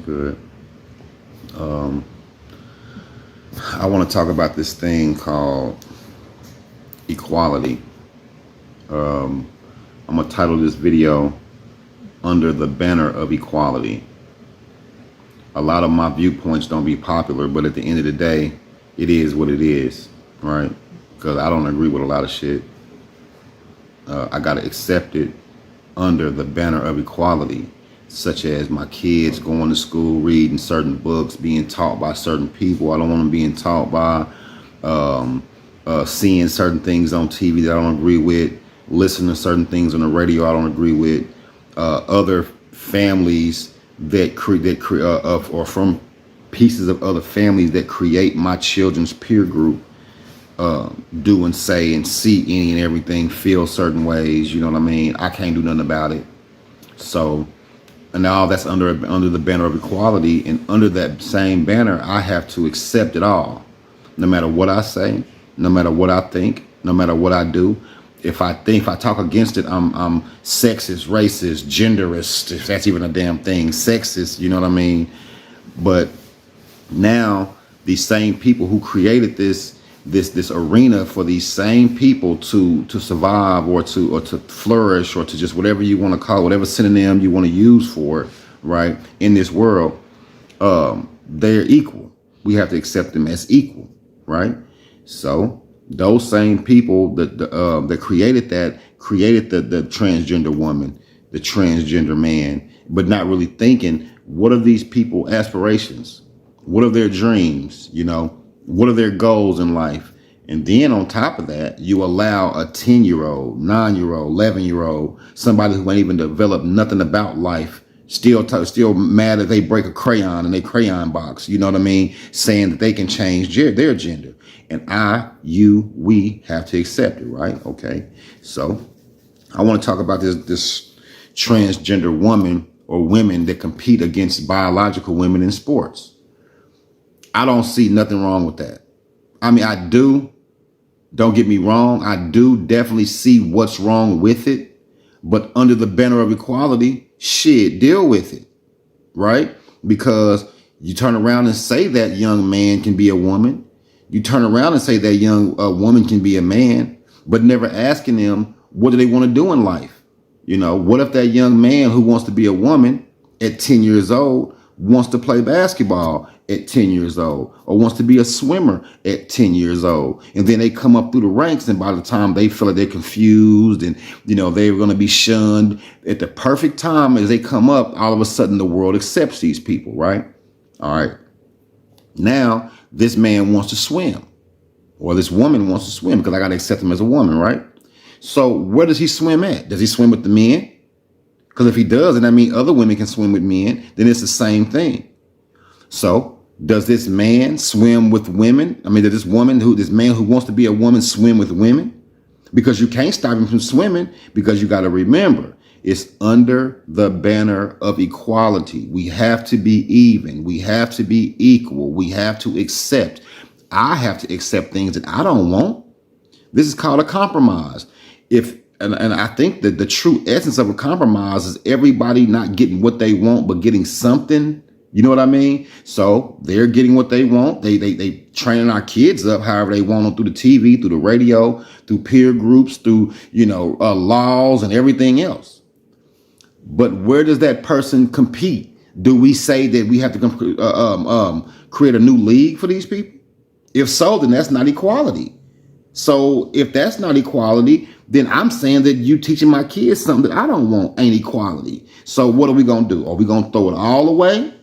good? I want to talk about this thing called equality. I'm going to title this video Under the Banner of Equality. A lot of my viewpoints don't be popular, but at the end of the day, it is what it is, right? Because I don't agree with a lot of shit. I got to accept it under the banner of equality, such as my kids going to school, reading certain books, being taught by certain people. I don't want them being taught by seeing certain things on TV that I don't agree with, listening to certain things on the radio I don't agree with, other families that or from pieces of other families that create my children's peer group do and say and see any and everything, feel certain ways. You know what I mean? I can't do nothing about it. So, and all that's under the banner of equality, and under that same banner, I have to accept it all, no matter what I say, no matter what I think, no matter what I do. If I talk against it, I'm sexist, racist, genderist, if that's even a damn thing, sexist. You know what I mean? But now these same people who created this arena for these same people to survive or to flourish or to just whatever you want to call it, whatever synonym you want to use for it, right, in this world, they're equal. We have to accept them as equal, right? So those same people that created the transgender woman, the transgender man, but not really thinking, what are these people aspirations? What are their dreams? You know, what are their goals in life? And then on top of that, you allow a 10-year-old, 9-year-old, 11-year-old, somebody who ain't even developed nothing about life, still mad that they break a crayon in their crayon box, you know what I mean, saying that they can change their gender. And we have to accept it, right? Okay. So I want to talk about this transgender woman or women that compete against biological women in sports. I don't see nothing wrong with that. I mean, I do. Don't get me wrong. I do definitely see what's wrong with it. But under the banner of equality, shit, deal with it, right? Because you turn around and say that young man can be a woman. You turn around and say that young woman can be a man, but never asking them, what do they want to do in life? You know, what if that young man who wants to be a woman at 10 years old wants to play basketball at 10 years old, or wants to be a swimmer at 10 years old? And then they come up through the ranks, and by the time they feel like they're confused and, you know, they're going to be shunned, at the perfect time as they come up, all of a sudden the world accepts these people, right? All right. Now, this man wants to swim, or this woman wants to swim, because I got to accept him as a woman, right? So where does he swim at? Does he swim with the men? Because if he does, and that means other women can swim with men, then it's the same thing. So does this man swim with women? I mean, does this man who wants to be a woman swim with women? Because you can't stop him from swimming, because you got to remember, it's under the banner of equality. We have to be even. We have to be equal. We have to accept. I have to accept things that I don't want. This is called a compromise. And I think that the true essence of a compromise is everybody not getting what they want, but getting something. You know what I mean? So they're getting what they want. They training our kids up however they want them, through the TV, through the radio, through peer groups, through, laws and everything else. But where does that person compete? Do we say that we have to create a new league for these people? If so, then that's not equality. So if that's not equality, then I'm saying that you teaching my kids something that I don't want ain't equality. So what are we going to do? Are we going to throw it all away,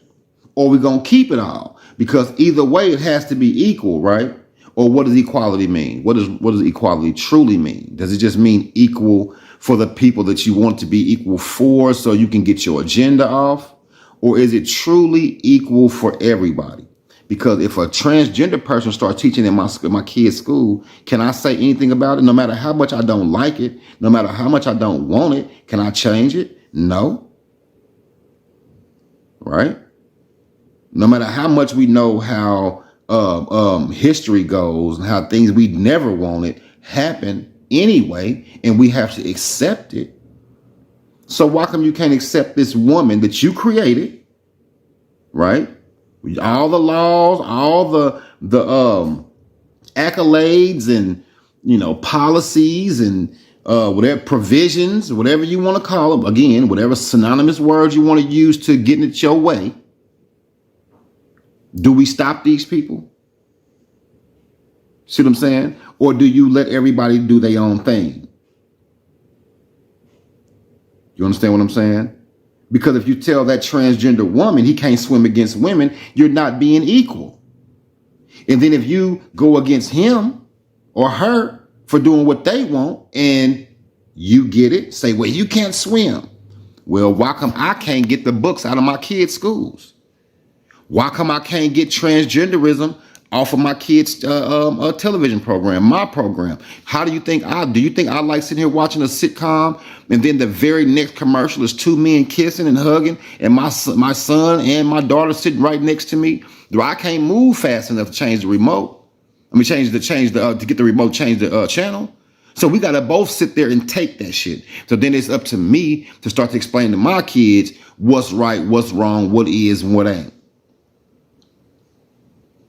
or are we going to keep it all? Because either way, it has to be equal, right? Or what does equality mean? What does equality truly mean? Does it just mean equal for the people that you want to be equal for, so you can get your agenda off? Or is it truly equal for everybody? Because if a transgender person starts teaching in my kid's school, can I say anything about it? No matter how much I don't like it, no matter how much I don't want it, can I change it? No. Right? No matter how much we know how history goes and how things we never wanted happen anyway, and we have to accept it. So why come you can't accept this woman that you created, right? All the laws, all the accolades and policies and whatever provisions, whatever you want to call them, again, whatever synonymous words you want to use to get it your way. Do we stop these people? See what I'm saying? Or do you let everybody do their own thing? You understand what I'm saying? Because if you tell that transgender woman he can't swim against women, you're not being equal. And then if you go against him or her for doing what they want and you get it, say, well, you can't swim. Well, why come I can't get the books out of my kids' schools? Why come I can't get transgenderism off of my kids' television program, my program? How do you think do you think I like sitting here watching a sitcom and then the very next commercial is two men kissing and hugging and my son and my daughter sitting right next to me? I can't move fast enough to change the remote. To get the remote, change the channel. So we got to both sit there and take that shit. So then it's up to me to start to explain to my kids what's right, what's wrong, what is and what ain't.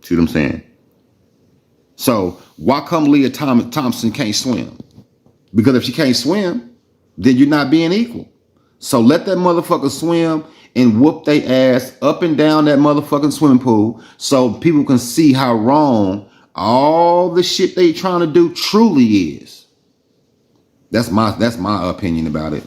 See what I'm saying? So why come Leah Thompson can't swim? Because if she can't swim, then you're not being equal. So let that motherfucker swim and whoop they ass up and down that motherfucking swimming pool so people can see how wrong all the shit they trying to do truly is. That's my opinion about it.